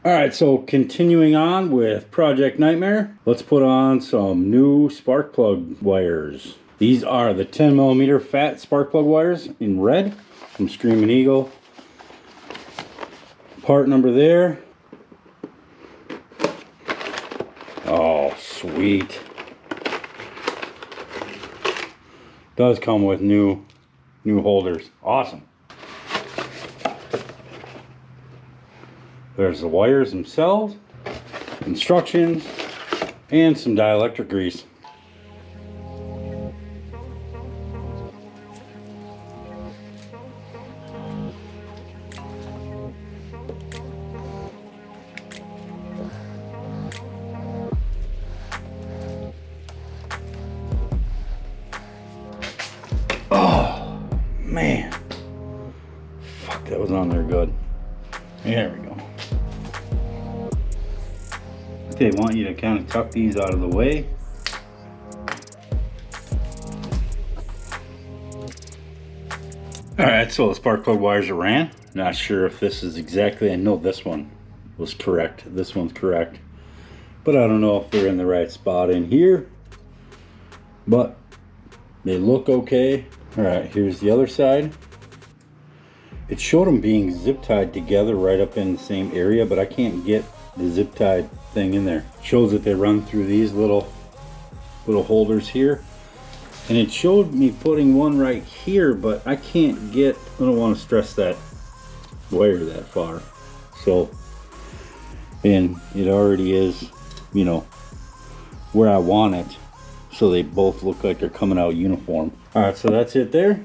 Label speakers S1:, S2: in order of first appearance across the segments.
S1: Alright, so continuing on with Project Nightmare, let's put on some new spark plug wires. These are the 10mm Phat spark plug wires in red from Screaming Eagle. Part number there. Oh, sweet. Does come with new holders. Awesome. There's the wires themselves, instructions, and some dielectric grease. Oh, man. Fuck, that was on there good. There we go. They want you to kind of tuck these out of the way. Alright, so the spark plug wires are ran. Not sure if this is exactly, I know this one was correct. This one's correct. But I don't know if they're in the right spot in here. But they look okay. Alright, here's the other side. It showed them being zip tied together right up in the same area, but I can't get the zip tied thing in there. It shows that they run through these little holders here. And it showed me putting one right here, but I can't get, I don't want to stress that wire that far. So, and it already is, you know, where I want it. So they both look like they're coming out uniform. Alright, so that's it there.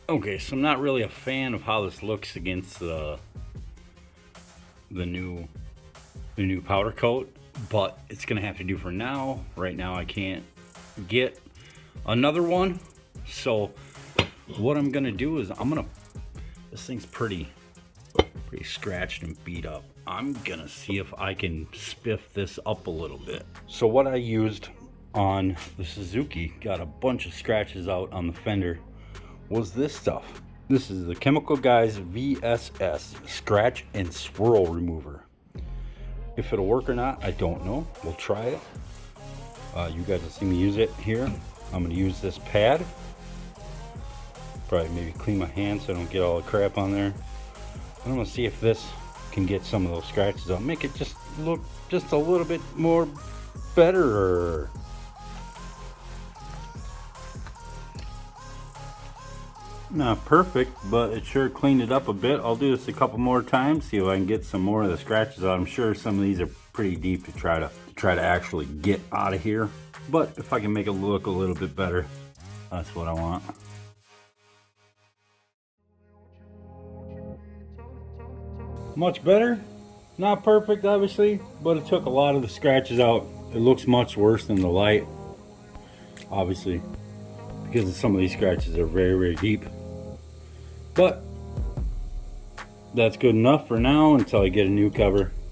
S1: Okay, so I'm not really a fan of how this looks against the new powder coat, but it's gonna have to do for now. Right now I can't get another one, so what I'm gonna do is this thing's pretty scratched and beat up. I'm gonna see if I can spiff this up a little bit. So what I used on the Suzuki, got a bunch of scratches out on the fender, was this stuff. This is the Chemical Guys VSS scratch and swirl remover. If it'll work or not, I don't know. We'll try it. You guys will see me use it here. I'm gonna use this pad. Probably maybe clean my hands so I don't get all the crap on there. And I'm gonna see if this can get some of those scratches out. Make it just look just a little bit more better. Not perfect, but it sure cleaned it up a bit. I'll do this a couple more times, see if I can get some more of the scratches out. I'm sure some of these are pretty deep to try to actually get out of here. But if I can make it look a little bit better, that's what I want. Much better. Not perfect, obviously, but it took a lot of the scratches out. It looks much worse than the light, obviously, because some of these scratches are very, very deep. But that's good enough for now until I get a new cover.